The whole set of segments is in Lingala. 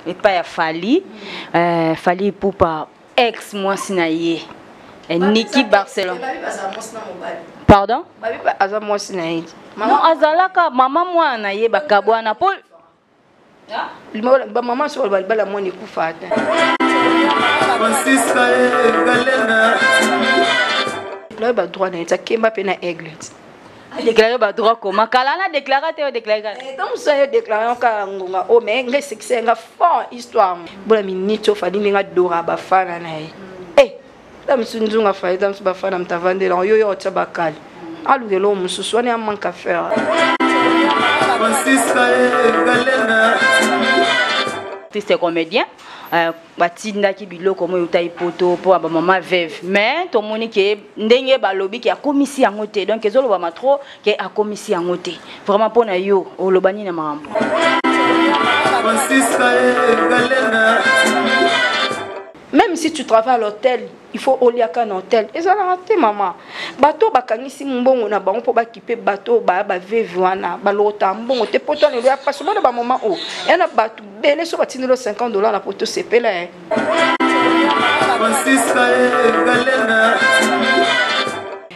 et pas ya Fali Fali Poupa ex moi sinaye Niki Barcelone. Pardon? Non, azalaka maman moi na ye bakabwana Paul. Maman sur le bal moi ni kufata. Francisca Galena. Là ba droit na ta kemba pe na aigle. Déclaré ba droit comment kala na déclaré te déclaré. Donc ça est déclaré ka ngonga o mais ngai succès nga fort histoire. Bola minito fali nga dora ba fana na ye. Dam sunzunga fa dam ba fana mtavande la yo yo tabakali. Alugelo mususu ani amanka faire. Francisca Galena. C'est comédien. Batinda ki biloko mo yuta ipoto po ba mama veuve mais to moni ke ndenge ba lobi ki a komisi yango te donc ezolo ba matro ke a komisi yango te vraiment pona yo o lobani na mambo Francisca Galena. Même si tu travailles à l'hôtel, il faut au liaka un hôtel. Et ça a raté maman. Bateau bakangisi mbongo na bango po bakipe bateau ba veuve wana ba lota mbongo te poto ne ya pas ba maman o. Et na bateau belé so batinelo $50 na poto sepela. Francisca Galena.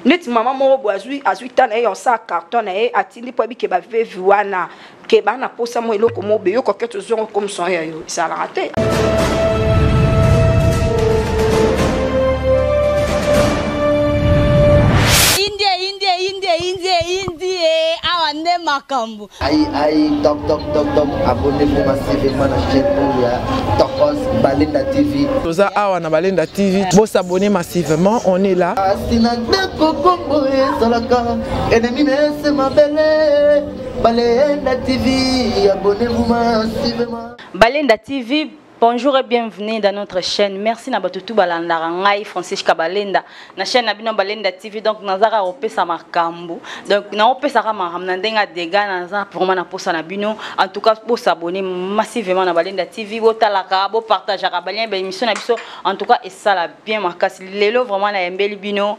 Net maman mo boazui azui tana e on sa carton na e atindi po bi ke ba veuve wana ke ba na posa mo eloko mo be yo ko keto zo comme son yo. Ça a raté. Awande makambu. Aïe, toc, abonnez-vous massivement à la chaîne Tokos Balinda TV. Toza Awana Balinda TV. Vous s'abonnez massivement, on est là. Balinda TV, abonnez-vous massivement. Balinda TV. Bonjour et bienvenue dans notre chaîne. Merci na batutu balanda ngai Francisca Balinda. Na chaîne na bino Balinda TV donc nazara opesa makambu. Donc na opesa ka makamna ndenga dega naza vraiment na posa na bino. En tout cas pour s'abonner massivement na Balinda TV, botalaka, bo partager ka balien émission na biso. En tout cas et ça la bien makasi. Lelo vraiment na embeli bino.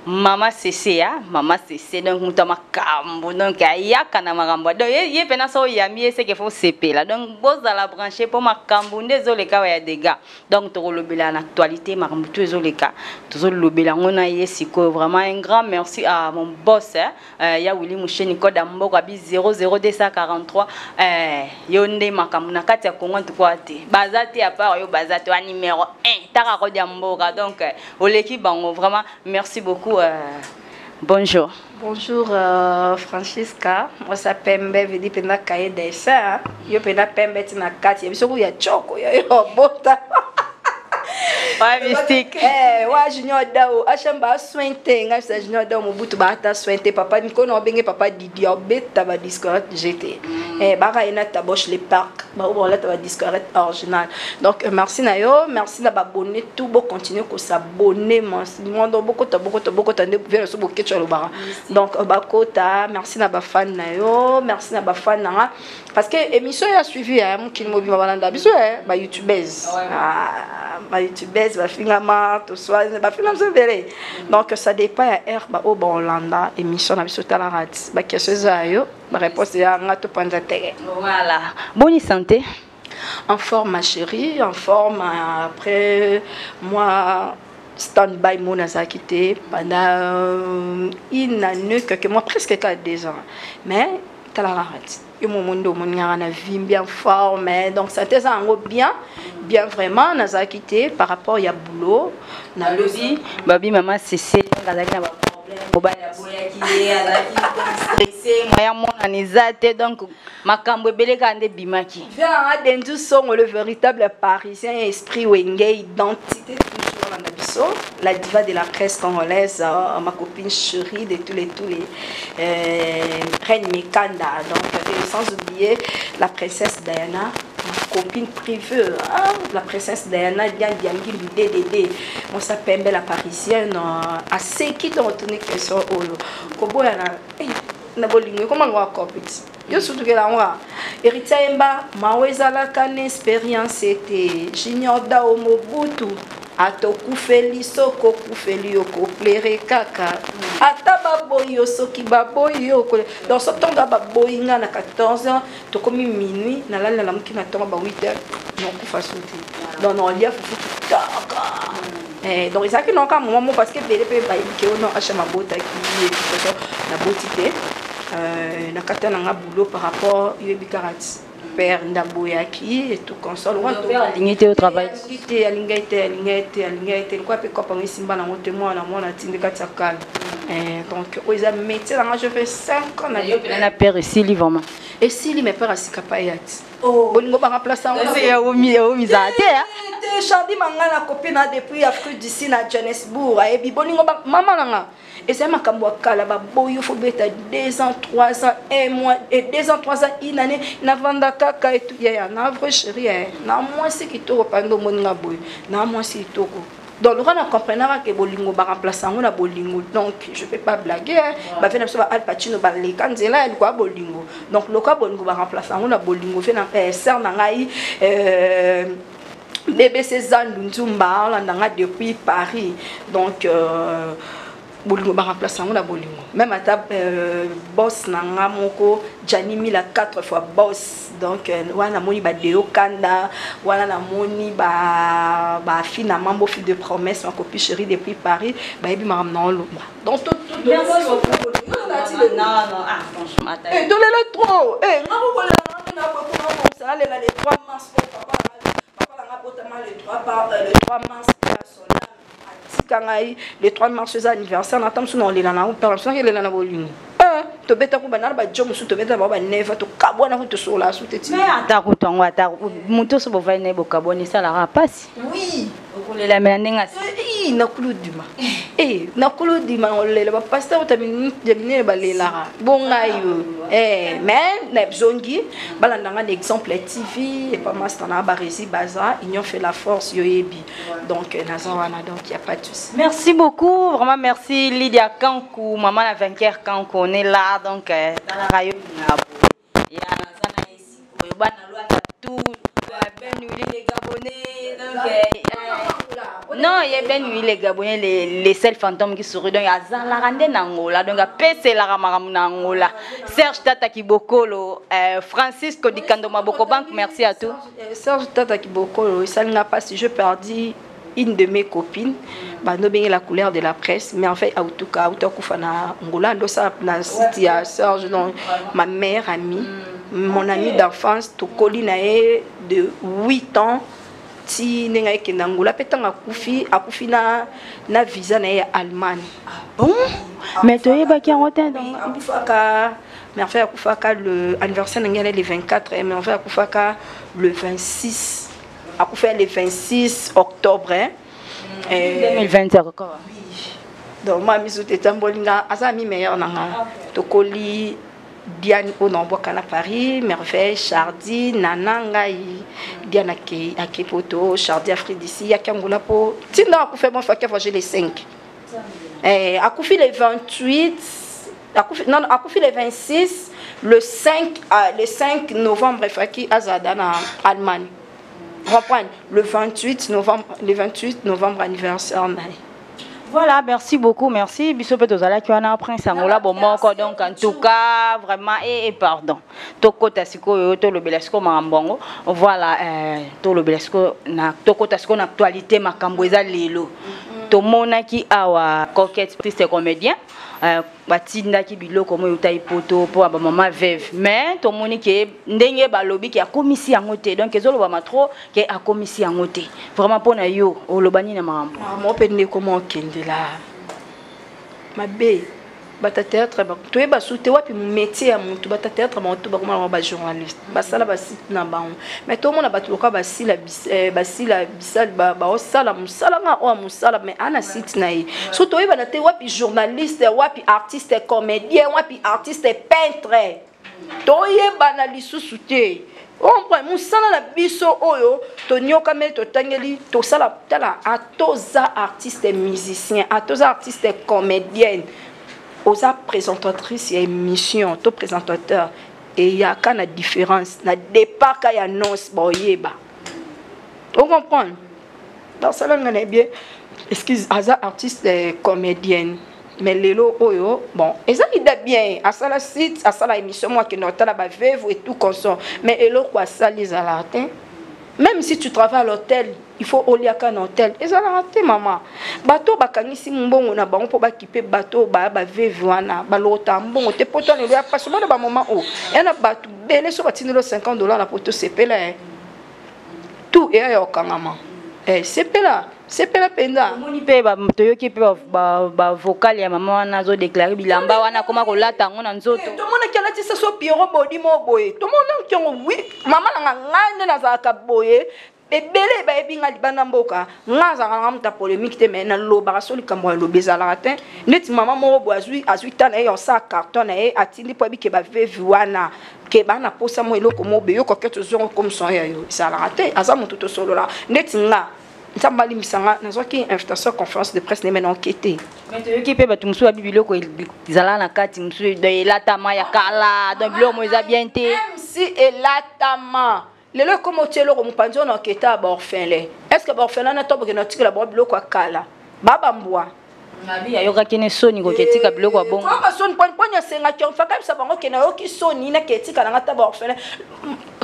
Mama CC Mama CC donc mutama kambo donc ayaka na makambo donc ye pena so yami c'est qu'il faut CP là donc boza la brancher pour makambo désolé ka ya dégâts donc to lobela en actualité makambo tout désolé ka to lobela ngona yesiko vraiment un grand merci à mon boss ya Willy Musheni code mboko abi 00243 yonde makambo na kati ya Congo tukwa te bazate à part yo bazate wa numéro 1 taka code ya mboka donc oleki bango vraiment merci beaucoup. Bonjour. Bonjour Francisca. Moi ça Pembe veut dire pena kaye dessin. Yo pena Pembe tina kati. Biso ya choko yo bota. Ouais mystique. Wa junior dao achamba sointe nga sa junior dao mobutu ba ta sointe papa niko no benge papa Didi obeta ba Discord GT. Baka ina ta boche les parcs. Ba on la ta Discord original. Donc merci na yo, merci na ba abonner tout bo continuer ko s'abonner mon do beaucoup tande vers so bokecho lo bara. Donc ba kota merci na ba fan na yo, merci na ba fan na parce que émission a suivi mon kin mobi balanda biso ba youtubeuse. Ba youtubeuse ba finama to soit ba finama se verre. Donc ça dépend à herba au Hollanda émission na biso tala rat. Ba question ayo, ba réponse ya ngato panza tege. Voilà. Bonne santé. En forme ma chérie, en forme après moi stand-by mon a quitté pendant une année que moi presque 2 ans. Mais tala rat. Et mon monde mon vie bien formé donc ça était bien vraiment n'a quitté par rapport il y a boulot na lobby babi maman CC ngazaki na problème mobile ya boya ki azaki stressé moya mona nizate donc makambo beleka ande bimaki vient dendu son le véritable parisien esprit wenge identité toujours la nabiso la diva de la presse congolaise ma copine chérie de tous les Reine Mikanda donc sans oublier la princesse Diana, ma copine privée, la princesse Diana, Diangi, DDD, on s'appelle la parisienne, à ceux qui ont retourné question au Kobo, comment on va copie? Yo surtout que là moi, Erita Emba, Maweza la can expérience était, j'ignore da Mobutu. Atokufeli soko kufeli yoko plere kaka ata baboyo soki baboyo dans ce temps là baboyinga na 14 ans to komi minuit na la muki na temps ba 8 heures non kufa sauté donc non lia fufu taka donc ça que non quand moment parce que bele pe ba que non acha mabota qui et tout ça na botité na katana nga boulot par rapport yebi karati père ndaboyaki et tout console on père aligné au travail aligné quoi pe quoi pengi simba na moto moi na mona tindi katsakala donc oza métier là je fais 5 ans na père ici vraiment et si li me père asika pa yati bolingo ba remplacer on c'est ya omi zate te Chardy mangala copine depuis Afrique d'ici na Johannesburg et bi bolingo ba maman nanga et c'est makambo akala ba boyo faut beta 2 ans 3 ans 1 mois et 2 ans 3 ans une année na vanda kaka et tout ya na vrai chérie na moi c'est qui to pando moninga boy na moi c'est to donc le roi ne comprendra que bolingo ba remplacer on a bolingo donc je peux pas blaguer ba fait na so Al Pacino ba le kanzela elle quoi bolingo donc le quoi bolingo ba remplacer on a bolingo fait na sœur na ngai bébé César Nzumba on l'a depuis Paris donc bolingo ba remplacer on a bolingo même à ta boss nanga moko Janimi la 4 fois boss donc wana moni ba deo kanda wana na moni ba fina mambo fille de promesse ma copine chérie depuis Paris ba yebi ma non lo donc tout merci beaucoup non franchement et donne le trop ngabo bola na ko ça les 3 mars papa la ngabotama le 3 mars le 3 mars c'est anniversaire n'attend sous non les lana ou personne qui les lana bolingo to beta ko banana ba jomu su to beta ba neva to kabona ko to sola su te ti mais ata ko tongo ata muto so bova ne bokaboni sala rapasi oui okolela melandenga na kuludima na kuludima olela ba pasteur tamine ba lela bongayo mais na zongi balandanga l'exemple TV et pas master na ba rési baza union fait la force yoyebi donc nazawana donc y a pas de souci. Merci beaucoup vraiment merci Lydia Kankou maman la vainqueur Kankou on est là donc dans la radio il y a sana ici pour bana loi tout ben les Gabonais donc non il y a ben les Gabonais les seuls fantômes qui sourient donc azala rande na ngola donc pese la ramaramu na ngola Serge Tata Kibokolo Francisco Dikando Maboko Bank merci à tous Serge Tata Kibokolo ça n'a pas si je perdis une de mes copines bah no bien la couleur de la presse mais en fait en tout cas auto kufana ngola ndo ça na city à Serge donc ma mère amie mon amie d'enfance to Colina de 8 ans ti nenga ke ngola petanga akufi na visa na Allemagne bon mais to yeba ki en retard donc akufaka mais en fait akufaka le anniversaire ngale le 24 mais en fait akufaka le 26 a fait le 26 octobre 2020 encore donc ma mise au tambolinga asa mi meilleur nanga tokoli Diane au nombre kana Paris merveille Chardy nananga Diane à Kepoto Chardy Afrique d'ici ya kangula po tinda a fait bon fakka j'ai les 5 a fait le 28 non a fait le 26 le 5 novembre faki azada na Allemagne. Reprendre le 28 novembre anniversaire. Voilà, merci beaucoup, merci. Bisous Tozala qui en a pris ça ngola bon donc en tout cas vraiment et pardon. Toko tasiko to le belasco mambongo. Voilà to le belasco na toko tasiko na actualité makambo eza lelo. To monaki awa coquette triste comédien. Batinda ki biloko mo yutai poto po ba mama veuve mais to moni ke ndenge balobi ki akomisi yango te donc ezolo ba matro ke akomisi yango te vraiment pona yo olobani na mambo mo pende ko mo kendela mabe bata théâtre ba to e ba souté wapi métier ya mutu bata théâtre ba to ba kuma ba journaliste ba sala ba site na ba mais to mona batu ko ba sila bisal ba osala musala nga o musala mais ana site na yi so to e ba na te wapi journaliste wapi artiste comédien wapi artiste peintre to ye ba na lisusu te on prend musala la biso oyo to nyoka me to tangeli to sala tala atoza artiste musicien atoza artiste comédienne aux présentatrices et émission to présentateur et il y a quand la différence na départ quand il annonce boyeba on comprend dans ça là on est bien excuse aza artiste comédienne mais lelo oyo bon eza ida bien à ça la site à ça la émission moi qui nota la ba veuve et tout consort mais elo quoi ça les alatin Même si tu travailles à l'hôtel, il faut au lieu qu'un hôtel. Et ça l'a raté, maman. Bateau, bakangisi mbongo na bango pour bakiper bateau, ba vevuana, balota mbongo. Te poton le pas seulement de moment où. Et na bateau, belé so batini lo $50 na poto CP là. Tout est à okangama. CP là. C'est pas la peine là. Moni pe ba toyoki pe ba vocal ya maman na zo déclarer bilamba wana koma ko lata ngona nzoto. Tout le monde qui a lati ça so Pierrot body mo boye. Tout le monde qui ont oui, maman na ngane na za ka boye. Bebele ba ebinga libana mboka. Ngaza nga mta polémique te mais na loba so likambo lo bezala ratin. Net maman mo bo azui tana e on sa carton e atindi po bi ke ba vevu wana. Ke ba na posa mo eloko mo be yo ko keto zo comme son ya yo. Ça la raté. Aza mo tout solo là. Net nga Nsambali misanga nazoki invitation conférence de presse n'est enquêté. Mais tu qui peut battre musu abibilo ko zala na kati musu de latama ya kala donc bilo mo eza bien te. Même si elatama lelo comme otelo ko mupanzo na enquête ba orphelin. Est-ce que ba orphelin na tobo ke na tikela ba bilo ko kala. Baba mbwa. Nabi ayoka kene soni ko ketika bilo ko bongo. Kwa soni ponya senga ki on fa comme ça bango ke na yoki soni na ketika na ngata ba orphelin.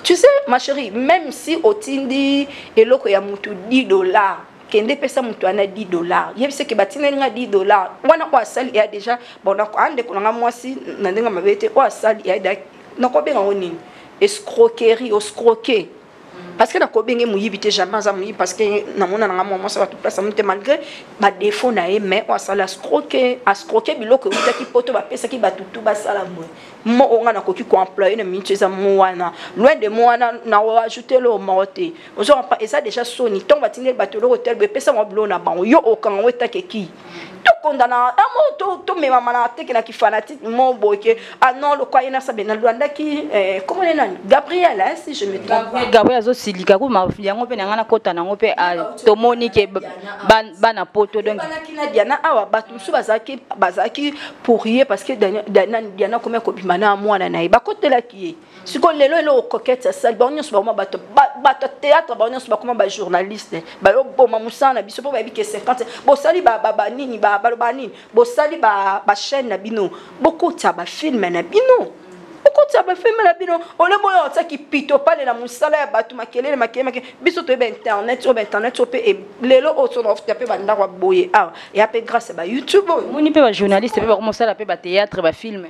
Tu sais, ma chérie, même si otindi eloko ya mutu $10, kende pesa mutu ana $10, yebise ke batina nga $10. Wana kwa sali ya déjà bon na ande ko nga mwasi na ndenga mabete kwa sali ya da na ko benga onini escroquerie, escroquer. Parce que na ko benge muyibite jamais za muyi parce que na mona na mwa mwasi ba tout place amute malgré ba défaut na mais kwa sala escroquer biloko utaki poto ba pesa ki batutu ba sala mwe. Mo onga na koki ko employer na minute za mwana loin de mwana na ajouter le morte ozo pas et ça déjà soni ton batiner batelo hotel be pesa mo blo na bango yo okanga weta keki to kondana amo to me mama na teke na ki fanatique mo boke ah non le quoi ina sabe na luanda ki comment les nani Gabriel si je me trompe Gabriel zo silika ko ma yango pe na kota na ngo pe to monique bana poto donc bana kina Diana awa batu su bazaki pour rien parce que Diana comme ko mana mwana na ba kotela ki siko lelo elo coquette ça ba onyo ba bato théâtre ba onyo ba kuma ba journaliste ba yo boma musana biso po ba bi ke 50 bo sali ba nini ba nini bo sali ba chaîne na bino beaucoup ta ba film na bino beaucoup ta ba film na bino ole boyo ta ki pito pale na musala ya bato makelele makeme biso to ba internet to pe lelo o so of taper ba ndakwa boye ah et après grâce ba YouTube moni pe ba journaliste pe ba commencer la pe ba théâtre ba film.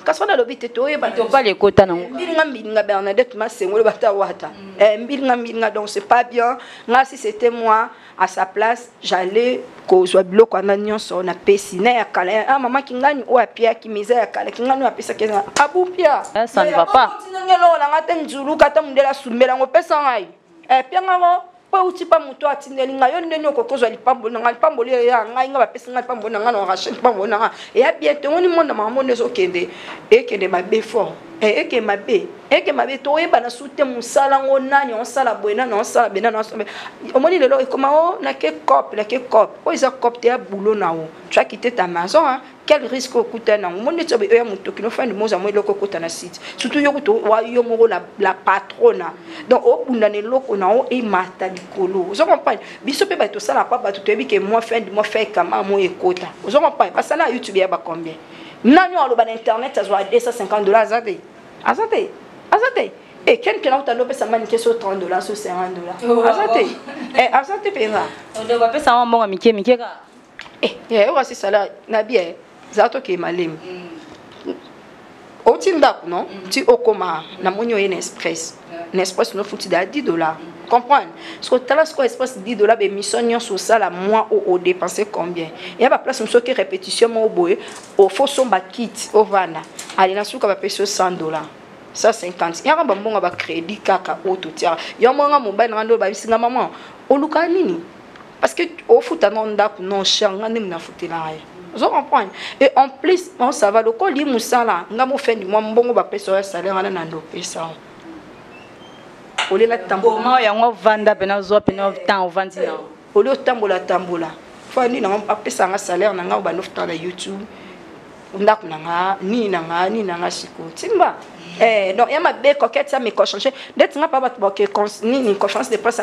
Parce qu'on a l'obité to e ba to pas les quotas non. Mbilinga Bernadette Masengolo bata wata. Mbilinga donc c'est pas bien. Là si c'était moi à sa place, j'allais kozwa biloko na nyonso na pesi na ya kala. Ah maman kingani o apia ki miza ya kala kingani o apesa kena. Abupia. Ça ne va pas. Ngelo la ngata nzulu kata mundela sumbela ngo pesa ngai. Pia ngabo uti pa muto atindeli ngayo ndeni okokozwa lipambo na lipambo ya ngai nga bapesa ngai lipambo na nga na rachet lipambo na nga et ya bientôt ngoni mona mama nezo kende ekende mabe fort eke mabe to yeba na sute musala ngonani on sala buena na on sala bena na omoni lelo ekoma o na ke cop o isa cop te ya boulot na o tu as quitté ta maison hein. Quel risque au coûter na omoni tsobe ya muto kino fin de moza mo loko kota na site surtout yo kuto wa yo moko la patrona donc o bunda ne loko na o e mata likolo zo comprendre biso pe ba to sala pa ba to yebi ke moi fin de moi fait kama mo ekota zo comprendre parce que na YouTube ya ba combien nani aloba na internet azwa $250 azate et quelqu'un qui a lopé sa manne sur $30 sur $50 azate pena on va pas ça un bon amitié ka voici ça là na bien zato ke malem otinda non ti okoma na monyo ene express no futi da $10 comprendre ce que tala ce express $10 be mission sur ça la mois au dépenser combien il y a pas place monsieur qui répétition mo boye au faut son ba kit au vana ali na suka ba peso $100 150 il y a ba mbonga ba crédit kaka auto tia yo monga mobile ngando ba bisinga maman oluka nini parce que au futa non ndako non cher ngani mna futila ya vous comprenez et en plus on ça va le colis musala ngamo fin du mois mbongo ba peso ya salaire na ndo pesa olela tambola comment yango vanda pena zo pena temps vandi na ole tambola fani na apesa nga salaire na nga ba 9 temps na YouTube ndako na nga ni na nga siko timba Donc, il y a ma belle coquette, ça me changer. Dès que tu n'as pas ni confiance de presse,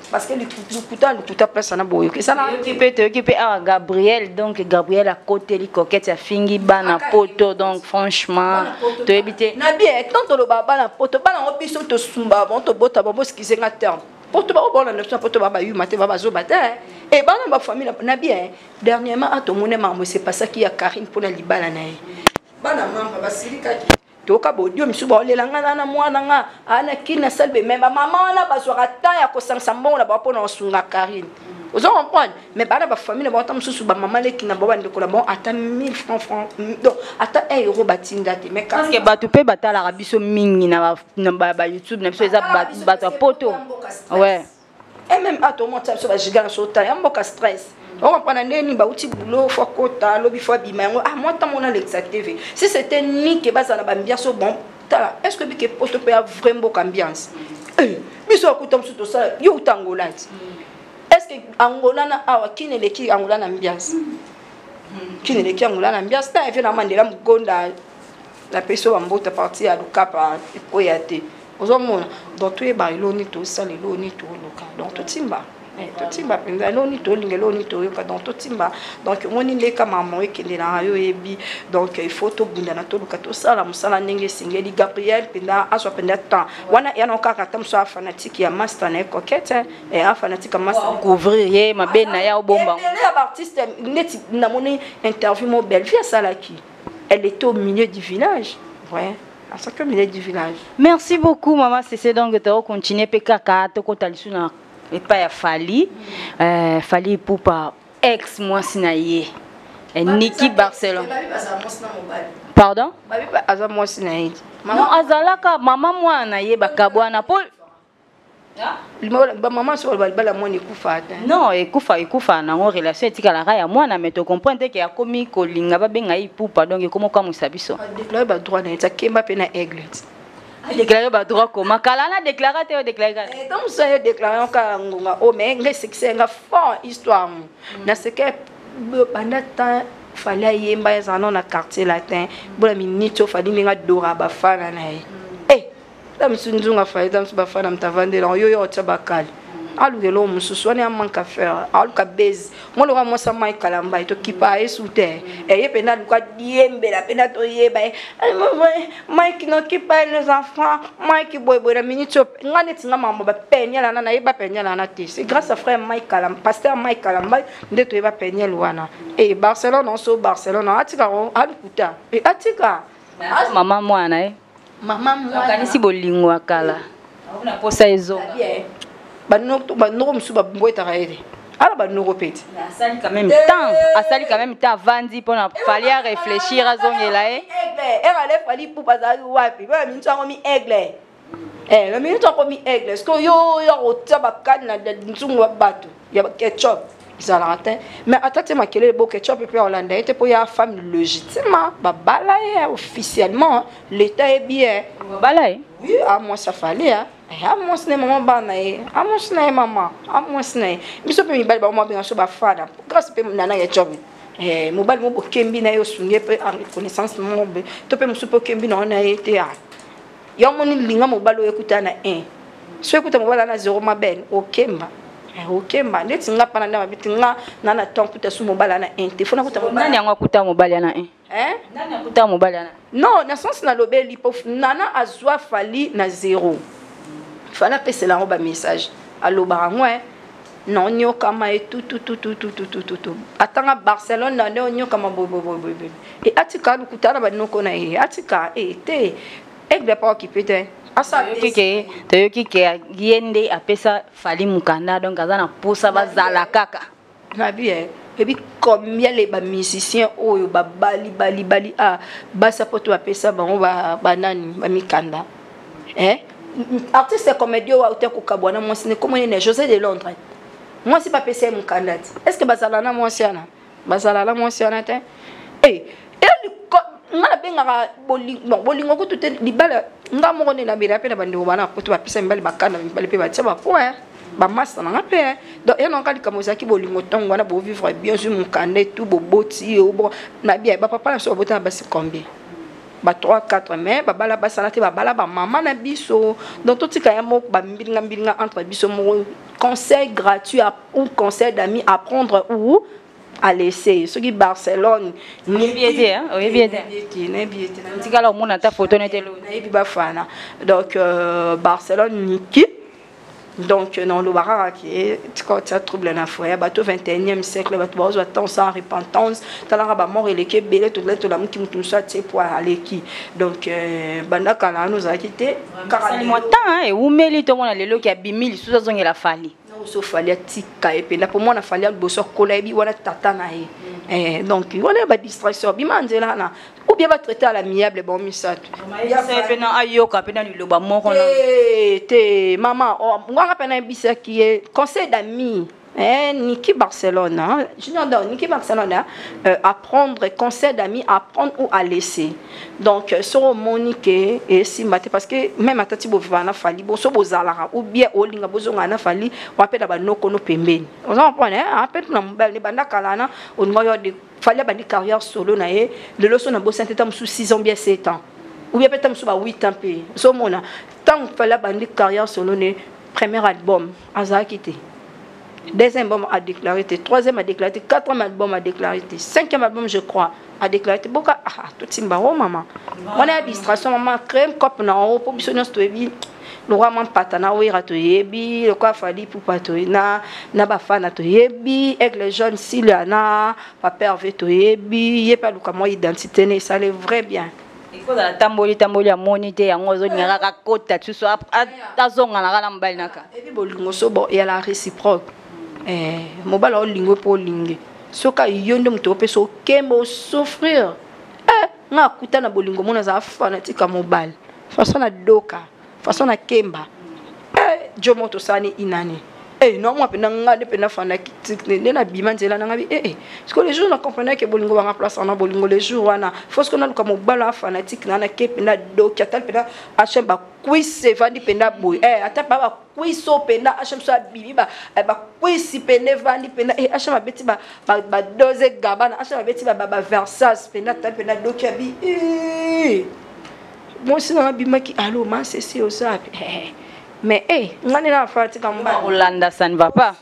parce que le couteau presse, on a beau. Occupé à Gabriel, donc Gabriel à côté, les coquettes, il y a Fingi, Bana, Poto, donc franchement, tu habites. Nabi, tant que le baba na poto, bana, on peut se sumba, on te botte, on se quiser à terme. Poto, on a le poto, baba, yu, maté, baba, zo, bata. Et bana, ma famille, Nabi, dernièrement, à ton monnaie, c'est pas ça qui a Karine pour la libana. Bana, maman, baba, Sirika. Toka bodio misuba olelanga na mwana nga ana kina selbe même maman na bazwaka ta ya kosansa mbongo ba pona osunga Karine vous en comprenez mais bana ba famille ba tamususu ba maman le kina ba ndeko la bon ata 1000 francs donc ata 1 euro batinda te mais parce que batu pe batala rabiso mingi na ba YouTube na biso eza batu poto ouais et même à ton monta so ba giga na so ta ya mboka stress. On va prendre un nez, boulot, faut kota, lobby, faut bima. Ah, moi, t'as mon Alexa TV. Si c'était ni que bas à la ambiance, bon, est-ce que que poste peut avoir vraiment ambiance? Mais ça, écoute, tout ça, yo Angola. Est-ce que Angola na awa qui ne l'équipe Angola ambiance? Qui ne l'équipe Angola ambiance? T'as évidemment de la Mgonda, la personne en botte partie à l'Ukapa et Poyate. Aux hommes, dans tous les barils, tout ça, les lonis, tout le cas. Dans tout Timba. Totimba penza loni to lingelo to yoka dans totimba donc moni leka maman ekende na yo ebi donc il faut to bunda na to luka to sala musala ndenge singeli Gabriel penda aswa penda temps wana yana okaka tamso fanatique ya master na coquette et a fanatique master couvrir ma bena ya obomba les artistes neti na moni interview mo belle fille sala qui elle était au milieu du village ouais. À chaque milieu du village. Merci beaucoup maman c'est donc tu continuer pekaka to kotalisu na et pas ya Fali Fali pour pas ex moi sinaye Niki Barcelone pardon non azalaka maman moi na ye bakabwana Paul maman sur balbala moi ekufa non ekufa na ngo relation etikala ya mwana mais to comprendre que ya komi kolinga ba benga ipupa donc comment comme sabiso déclarer ba droit na ta kemba pe na aigle déclarer ba droit comment kalana déclarer te déclarer donc ça déclarer ka ngonga o mais ngai succès nga fort histoire na ce que pendant temps fallait yemba ya non na quartier latin bola minito fallait ninga dora ba fana na dam sunzunga fallait dam ba fana mtavande la yo tabakali alugelo mususu ani amanka faire aluka base mo lo mo sa mai kalamba to kipa esute ye pena luka diembe la pena to yeba mai kino kipa les enfants mai ki boy boy la minute ngane tinga mambo ba penya la na yeba penya la na te c'est grâce à frère mai kalamba pasteur mai kalamba nde to yeba penya wana Barcelone on so Barcelone atika alukuta atika maman mwana maman mwana kanisi bolingo akala una posa ezo banoko musuba mbweta raide ala banoko pete asali quand même temps vandi pour na fallait réfléchir à zongela ale fali pour bazali wapi ba minto ngomi aigle le minto ngomi aigle est-ce que yo otaba kan na nzungu bato ya ketchup zalata mais atate makele bo ketchup pe Hollande était pour ya femme légitimement babala officiellement l'état est bien babala oui à moi ça fallait moi ce n'est maman banae moi ce n'est maman moi ce n'est biso pe mi bali ba mo bien so ba fada grâce pe nana ya job mobile mo bokembi na yo sunge pe en connaissance mo be to pe mo supo kembi na ona été ya mo ni linga mobile ekuta na 1 so ekuta mobile na 0 maben okemba okemba neti nga pana na mabiti nga nana ton kuta su mobile na 1 telefone kuta mobile nani yango kuta mobile na 1 nani akuta mobile na non na sens na lobeli pof nana azwa fali na 0 fana pese la roba message allo barango non nyoka ma et tout atanga Barcelone na nyoka ma bobo et atika lukutana ba noko na atika te egbe pa occupé te asa te ke yende apesa Fali mukanda donc azana posa bazala kaka na bien et puis combien les musiciens oyo ba bali basa poto apesa ba nani ba mikanda artiste comédien ou auteur kokabwana moi c'est comme on José de Londres moi c'est pas PC mon candidat est-ce que bazalana moi siana bazalala moi siana te ngana benga bolingo ko tout libala ngamo ne na bira pe na bandi bana ko to apesa mbali bakana mbali pe ba tsaba po ba master na pe donc ya non kali kamoza ki bolingo tongo na bo vivre bien sur mon candidat tout bo boti bo na bien ba papa na so bota ba c'est combien ba 3-4 mais babala basala te babala ba maman na biso donc tout tika ya moko ba mbilinga entre biso mo conseil gratuit ou conseil d'amis à prendre ou à laisser ce qui Barcelone ni biété hein oui biété tika la mona ta photo netelo na yebi ba fana donc Barcelone niki. Donc, non, le barara qui est trouble na foyer, bateau 21e siècle, bateau bazo attend sans repentance, talara ba mort et les qui belé tout le monde qui nous soit c'est pour aller qui. Donc, banda kala nous a quitté. Car moi temps et où meli to mona lelo qui a bimili sous sa zonge la fali. Non, so fali tika et puis là pour moi na fali bosso kolebi wana tata na e. Donc, on a ba distraction bimandela na ou bien va traiter à l'amiable bon misatu. C'est pena ayoka pena lu ba moko na. Te maman, on rappelle un bis qui est conseil d'amis. Niki Barcelone, Junior Don, Niki Barcelone, apprendre, conseil d'amis, apprendre ou à laisser. Donc, sur Monique et si parce que même à Tati Bovana Fali, bon, so Bozalara, ou bien Olinga Bozongana Fali, on appelle la no kono pemben. On en prend, appelle la mobile, les bandas kalana, on voit des fallait bandi carrière solo, nae, de leçon à Bossan, t'es sous 6 ans, bien 7 ans. Ou bien peut-être sous 8 ans, puis, so mona, tant que fallait bandi carrière solo, premier album, Azakité. Deuxième album a déclaré, troisième a déclaré, quatrième album a déclaré, cinquième album je crois a déclaré. Beaucoup tout simba oh maman. On a distraction maman crème cop na haut pour bisonner ce toebi. Le roi man patana oui ratoyebi, le quoi fali pour patoina, na bafana toyebi, avec les jeunes Siliana, papa Hervé toyebi, yé pas le comment identité ne ça le vrai bien. Il faut la tamboli à moniter yango zo nyaka kota tu so azonga na kala mbali naka. Et puis bolingo so bo et la réciproque. Mobala olingo po lingue soka yondo muto pe so kembo souffrir nga kuta na bolingo mona za fanatique mobile façon na doka façon na kemba jomo to sani inani non moi pena nga de pena fanatique ne na bima nzela na ngabi parce que les jours na comprendre que bolingo va place na bolingo les jours wana faut que na luka mobala fanatique na kepena doka tal pena achemba kwise vandi pena boy ata baba kwiso pena achemba so bibi ba kwisi pena vandi pena achemba beti ba doze gabana achemba beti ba versas pena tal pena doka bi moi si na bima ki allo man c'est aussi mais ngani na fati kamba Hollanda ça ne va pas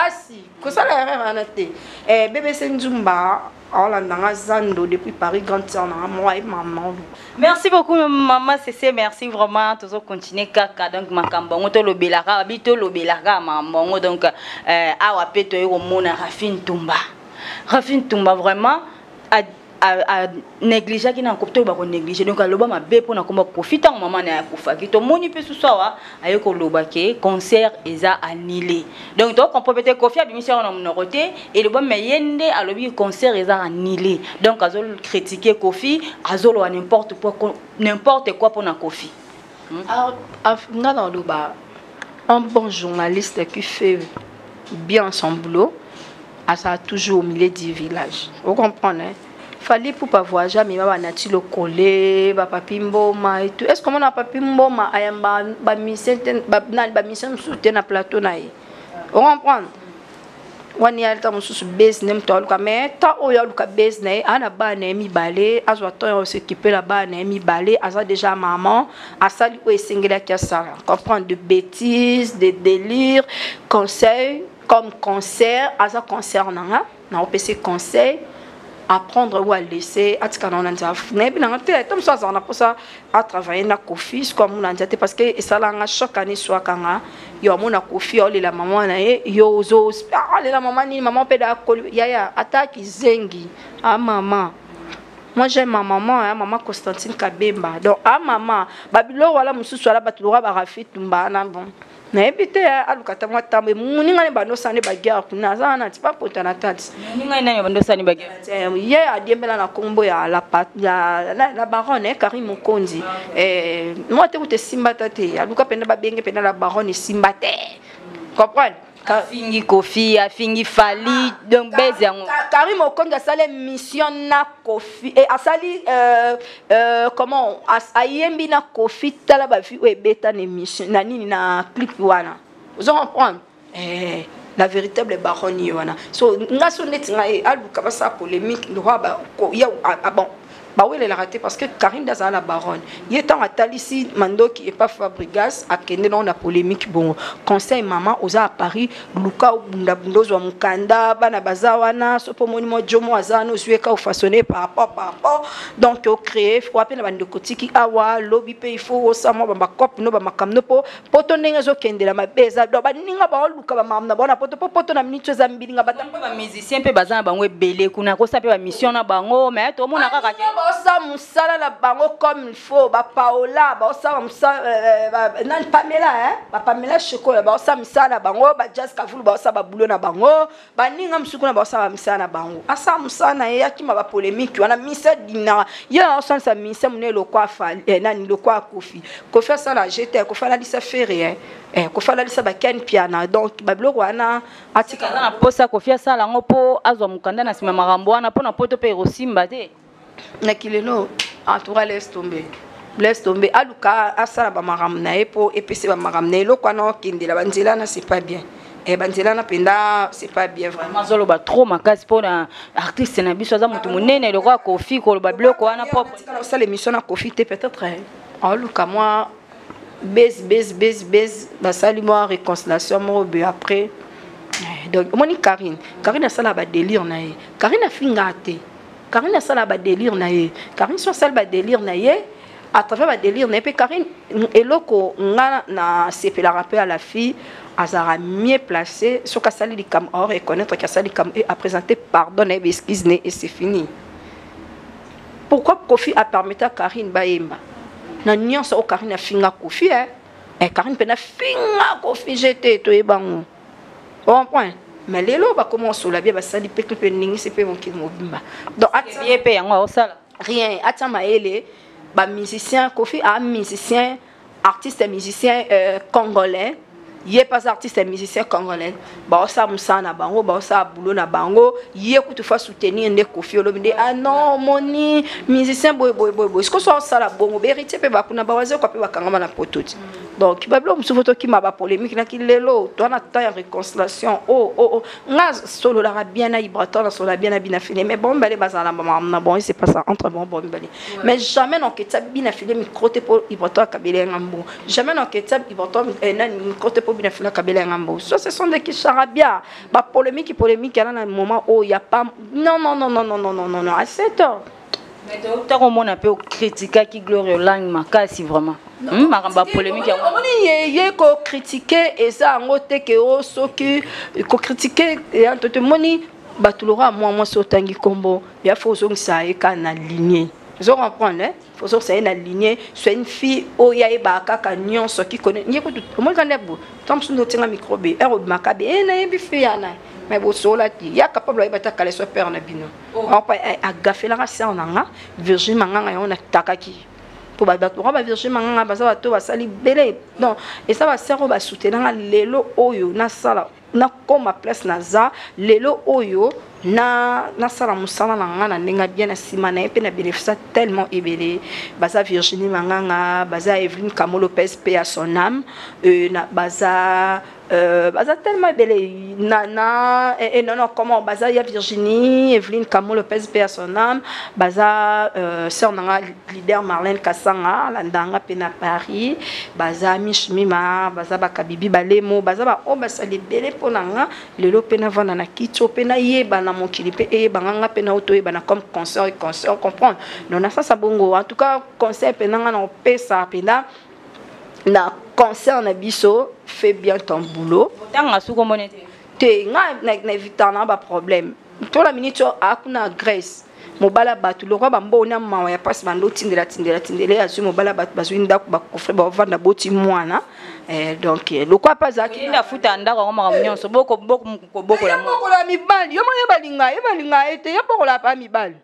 si que ça la ranate bébé Senjumba Hollanda ngazando depuis Paris grande sœur na moi et maman. Merci beaucoup maman Cécile, merci vraiment toujours continuer kaka donc makamba ngoto lobelaka bito lobelaka maman donc awa peto yo mona Rafine Tumba vraiment a négliger qui n'a pas ba ko négliger donc aloba mabe pona komba profiter maman na kufa ki to moni pe susawa ayeko loba ke concert eza annulé donc on peut peut-être confier à bimission na monoroté et le bon meyende alobi concert eza annulé donc azol critiquer Kofi azolo n'importe quoi pour na Kofi ngana loba un bon journaliste qui fait bien son boulot a toujours au milieu du village vous comprenez. Fallait pour pas voyager mais ba nati le coller ba papi mboma et tout est-ce que on a papi mboma ayamba ba mission ba mission soutien na plateau na yi on comprend wani alta mususu business to aluka mais ta o yaluka business ana ba na mi balé azwa to s'occuper la ba na mi balé aza déjà maman asali o esengela kia sala comprendre de bêtises de délires conseils comme concert aza concert na OPC conseil apprendre ou à laisser à ce qu'on a déjà fait bien en fait comme ça on a pour ça à travailler na Kofi comme on a dit parce que ça là chaque année soit quand yo mon na Kofi oh la maman na yo zo la maman ni maman peut da ya attaque zengi ah maman moi j'aime ma maman maman Constantine Kabemba donc ah maman babilo wala mususu wala batulora ba Rafine Tumba na bon na ebite alukata mwa tambe muninga ne bando sane bagia kuna sana tipa potana tati muninga ina bando sane bagia ye adiembela na kombo ya la pat la baronne Karim Mokonzi moi te kute simba tate aluka penda babenge penda la baronne simba te comprendre afingi Kofi afingi Fali donc beze yango Karim Mokonzi asale mission na Kofi et asali comment ayembi na Kofi tala ba vi o ebeta na mission na nini na clip wana vous comprenez la véritable baronne wana so ngaso net nga aluka ba sa polémique le roi ba ya bon bah oui, elle a raté parce que Karine Daza la baronne. Il est en Atalici, Mando qui est pas Fabrigas, à Kende dans la polémique. Bon, conseil maman, aux à Paris, Luka Bunda Bundozo Mukanda, Bana Bazawana, Sopo Monimo Jomo Azano, Zueka ou façonné par rapport. Donc, au créé, frappé la bande de Kotiki, Awa, Lobby Pay, Fou, Osama, Bambakop, No Bamakam, Nopo, Potonenzo Kende, la Mabeza, Dobaninga, Luka Bamam, Bona, Potona, Minito Zambilinga, Batam, musicien, peu bazan, bango, belé, kuna, kosa, peu, mission, na bango, mais tout le monde a raté. Ça musala la bango comme il faut ba Paola ba ça musala nan Pamela ba Pamela Cheko ba ça musala bango ba Jazz Kavulu ba ça ba bulo na bango ba ninga msuku na ba ça ba musala na bango asa musana ya kima ba polémique wana misa dina ya on sa misa mune lo kwa fa nani lo kwa Kofi ça la j'étais Kofi la lisa ferré Kofi la lisa ba Ken Piana donc ba blog wana atika na posa Kofi ça la ngopo azwa mukanda na sima marambo wana pona poto pe rosimba te Nakileno, en tout cas, laisse tomber. Laisse tomber. Aluka, asala ba maramnae po epese ba maramnae lo kwana kinde la banzela na c'est pas bien. Et banzela na penda c'est pas bien vraiment. Mazolo ba trop makasi po na artiste na biso za mutu munene lo kwa Kofi ko lo ba bloko wana propre. Ça l'émission na Kofi te peut-être. Aluka moi base ba sali moi réconciliation mo be après. Donc moni Karine asala ba délire na ye. Karine a fingate. Karine a ça la délire naie. Karine soit celle ba délire naie. À travers ba délire naie. Puis Karine eloko na c'est la rappel à la fille. Azara mieux placé. Sur Kassali di Kam or et connaître Kassali Kam et à présenter pardon et excuse et c'est fini. Pourquoi Kofi a permis à Karine baemba? Na nuance au Karine a finga Kofi et Karine pena finga Kofi j'étais to ebango. Bon point. Mais les lots commencent sur la vie, ça dit que le ningi c'est pas mon qui mobimba. Donc rien. Attends ba musicien Kofi a musicien artiste musicien congolais. Il est pas artiste musicien congolais. Ba ça musa na bango, ba ça boulot na bango. Il écoute fois soutenir ne Kofi olobinde ah non moni musicien boy. Est-ce que ça la bongo héritier pe ba kuna ba wazo ko pe ba kangama na pototi. Donc ba blo musu photo qui m'a ba polémique na ki lelo toi na temps réconciliation oh ngaz solo la bien na ibraton na solo bien na bina fini mais bon balé bazala na bon c'est pas ça entre bon balé mais jamais non que ça bina fini micro te pour ibraton kabele ngambo jamais non que ça ibraton na micro te pour bina fini kabele ngambo ça ce sont des qui charabia ba polémique là na moment où il y a pas non à 7 heures. Mais docteur on a peu critiquer qui Gloria Lang makasi vraiment. Maramba polémique ya. On y ko critiquer et ça ngote ke o soki ko critiquer et en tout moni batulora moi sotangi kombo ya faut so ça e kana lignée. Je comprends hein. Faut so ça e na lignée, c'est une fille o ya e ba kaka nyonso qui connaît. Ni ko tout moi quand nebo. Tom so notinga microbe e ro makabe e na e bi fi yana. Mais bon sola ti ya capable ba ta kale so père na bino. On pa a gafé la race on nga Virgin manganga on a takaki. Pour ba Virgin manganga baza bato basali belé. Non, et ça va servir ba soutenir lelo oyo na sala na koma place naza lelo oyo na sala musala na nga na ndinga bien na sima na pe na bénéfice tellement ébélé baza Virginie manganga baza Evelyne Kamo Lopez paix à son âme na baza tellement belle nana et non comment baza ya Virginie Evelyne Kamo Lopez paix à son âme baza sœur nanga leader Marlène Kassanga landanga pena Paris baza Mishmima baza bakabibi balemo baza ba o basali belle ponanga lelo pena vana na kitso pena yeba na mokili pe e banganga pena auto e bana comme concert comprendre non na ça bongo en tout cas concert pena na pesa pena na concert na biso fais bien ton boulot tanga su ko monete te nga na evitana ba problème to la minute akuna Grèce mobala batu lokwa bambo na mawa ya passe bando tindela azu mobala batu bazuinda ba kofre ba vanda boti mwana donc lokwa pas zaki nda futa ndako ngoma nyonso boko la boko la mibali yo mona balinga ete yo boko la pa mibali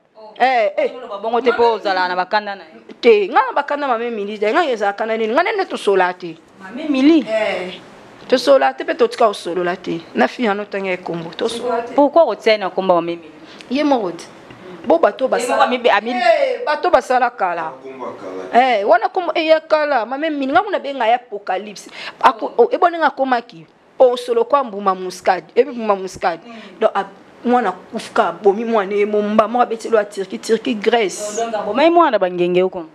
bongo te po zala na bakanda na te nga bakanda mame mili nga yeza kana nini nga nene to solate mame mili to solate pe to tika o solate na fi hano tanga ekombo to solate pourquoi retienne komba mame mili ye morode bo bato basala bato basala kala wana comme ya kala mame mili nga mona benga ya apocalypse ebonenga komaki po solo kwa mbuma muscade ebi mbuma muscade donc mwana kufka bomi mwana emomba mwa betelo a Turquie Grèce donc bon moi na bangenge uko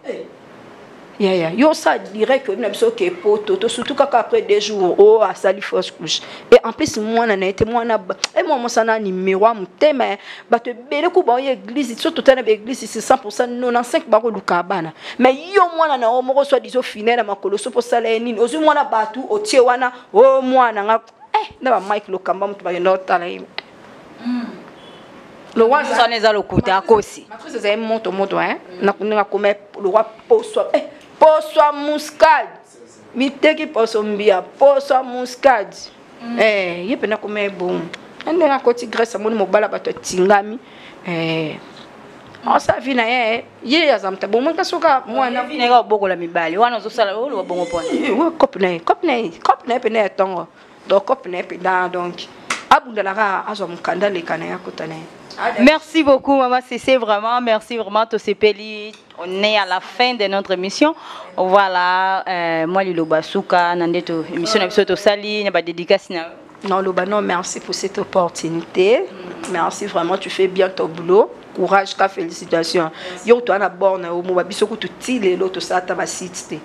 yo ça dirait que na biso ke poto to surtout après 2 jours oh à sali fausse couche et en plus moi na été moi na et moi mon sana numéro mutema ba te bele ku ba église surtout na église c'est 100% 95 ba ko lukabana mais yo moi na o moko soit disons finale makolo so po sala nini ozu moi na batu o tie wana o moi na nga na ba Mike lokamba mutu ba no tala le roi ça n'est pas le côté à kosi matrice c'est moto hein na kunga comme le roi poso poso muscade miteki poso mbia poso muscade yepena comme bon ndena koti Grèce moni mobala bato tingami on sa vie na ye azamta bon mwaka soka mwana vie na boko la mibali wana zo sala lo bongo pona copne pena tongo donc copne pena donc abundalara azo mukanda le kana ya kotane. Merci beaucoup, Maman Cissé, vraiment. Merci vraiment, Tosepeli. On est à la fin de notre émission. Voilà, moi, Lilo Basuka, Nandeto, émission de Sali, n'a pas dédicace. Non, Lobano, merci pour cette opportunité. Merci vraiment, tu fais bien ton boulot. Courage, félicitations. Yo, toi, na borne, au mot, bisoko, tu tires l'autre, ça, ta va citer.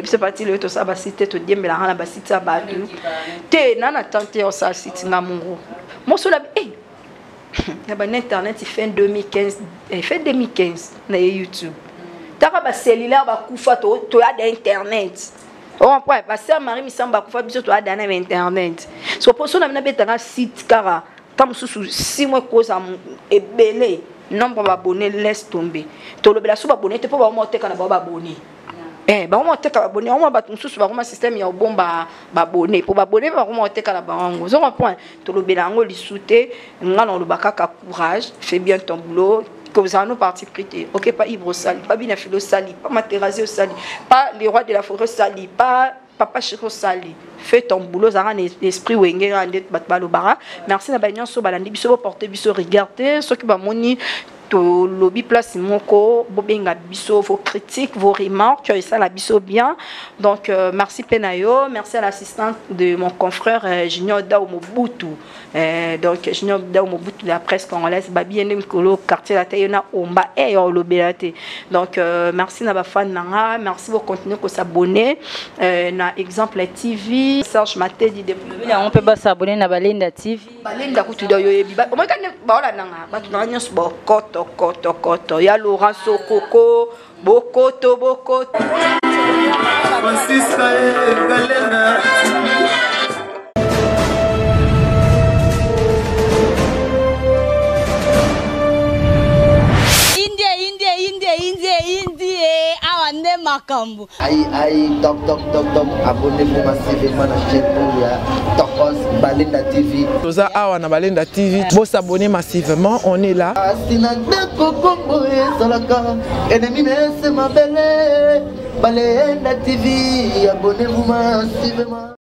Biso parti l'autre, ça va citer, te dire, mais la rana va citer, ça va. Te, nana, tante, ça, citer, na mongo. Moi, cela, internet il fait 2015 na YouTube taka ba cellulaire ba kufa to ya internet on point ba sœur Marie misamba kufa biso to ya na internet so poso na bina betanga site kara tam susu 6 mois koza ebele nombre ba abonné laisse tomber to lobela so ba abonné te po ba monter kana ba abonné ba on monter ka abonné on ba susu ba kuma système ya bomba ba abonné po ba abonné ba kuma monter kana ba ngo so point to lobela ngo lisute ngana lobaka ka courage fais bien ton boulot que vous allez parti prêter OK pas Ibro Sali pas Bina Philo Sali pas Materazio Sali pas les rois de la forêt Sali pas Papa Chiko Sali fais ton boulot ça rend l'esprit wenge ande batbalobara merci na banyon so balandi biso porter biso regarder ce qui ba moni to lobby place moko bobenga biso vos critiques vos remarques ça la biso bien donc merci Penayo merci à l'assistante de mon confrère Junior Dao Mobutu donc Junior Dao Mobutu de la presse congolaise babi ene mikolo quartier la tayona omba et lobelate donc merci na ba fan nanga merci pour continuer ko s'abonner na exemple TV Serge Matedi depuis on peut pas s'abonner na Balenda TV Balenda kutu do yo yebi o mo kan ba ola nanga ba tu na nyos bo koto koto ya Laurent Sokoko bokoto Francisca Galena awande makambu Top abonnez-vous massivement à la chaîne Tokos Balenda TV. Toza awa na Balenda TV. Vous s'abonnez massivement, on est là. Balenda TV, abonnez-vous massivement.